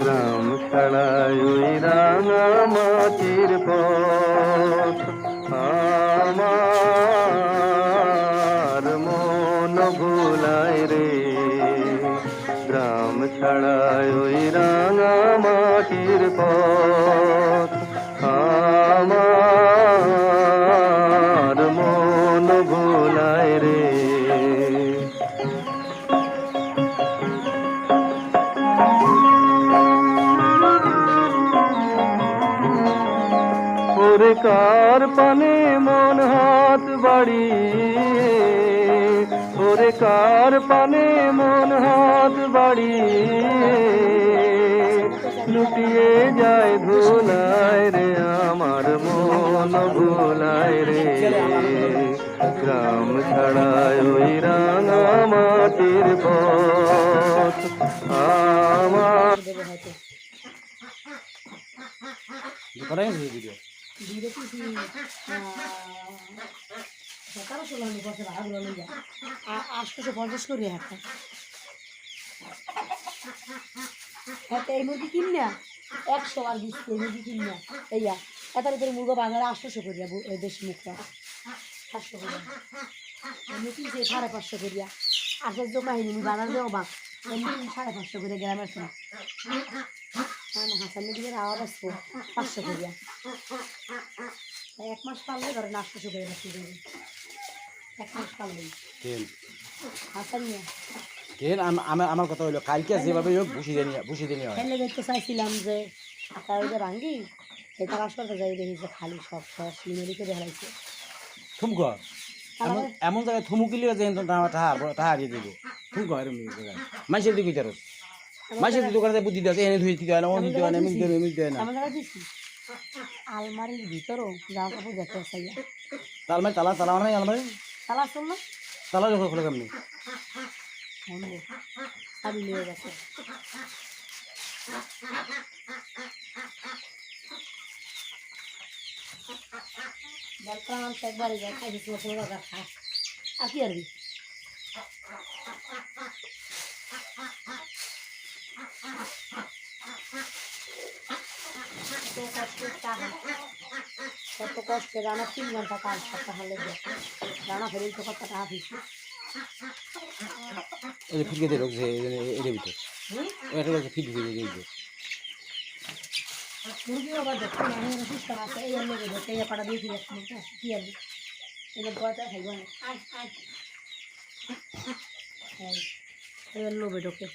গ্রাম ছাড়াই ওই রাঙা মাটির পথ আমার মন ভুলায় রে। গ্রাম ছাড়াই ওই রাঙা মাটির পথ আমার মন ভুলায় রে। ওরে কার পানে মন হাত বাড়িয়ে, ওরে কার পানে মন হাত বাড়িয়ে লুটিয়ে যায় ধুলায় রে, আমার মন ভুলায় রে। গ্রাম ছাড়ায় ওই রাঙা মাটির পথ আমার আটশোশো পঞ্চাশ করি একটা একটা এই মুরগি কিনা 100 আর 20 এই মুরগি কিনা এইয়া এটার উপরে মুরগা বাজারে 800 করিয়া দেশি মুখটা 700 করিয়া আমি কিনছি 550 করিয়া আশের জমা হয়নি বাজার দিয়ে অবাক এমনি 550 করিয়া গ্রামের সময় হাসান নদীর আওয়াজ আসতো 500 করিয়া 1 মাস পারলে ধরেন 800 করে রাখতে দেবে 1 মাস পারলেই হাসান নিয়ে আমার কথা হইলো কালকে যেভাবে হোক বসিয়ে দিয়ে ফেলে দেখতে চাইছিলাম যে আকার যে ভাঙ্গি এই তার আসতে যাই দেখি যে খালি সব সিনারি করে হেলাইছে থুমক এমন জায়গায় থুমুকিলে যে টাকা দিয়ে দিবে থুমক এরকম জায়গায় মাইসের দিকে চারস মাইসের দিকে করে বুদ্ধি দেওয়া এনে ধুয়ে দিতে হয় না অন্য দিতে হয় না এমনি দেয় না আলমারির ভিতরও জামা কাপড় দেখতে চাইয়া আলমারি তালা তালা নাই আলমারি তালা শুন না তালা যখন খোলে কেমনি শাড়ি নিয়ে গেছে একবারই যায় খাই খা আর কি আরবি কত কষ্টে রান্না 3 ঘন্টা কাজ করতে হলে রান্না ফেলে তো কত টাকা ফিস এই ফিটকে দিয়ে ঢুকছে এর ভিতর এটা হচ্ছে ফিট দিয়ে দিয়েছে মুরগি আবার দেখতে মানে সিস্টেম আছে এই এর লগে দেখতে পাড়া দিয়ে কি একটা কি আর এটা গয়টা খাইব না এই এর লগে ঢোকে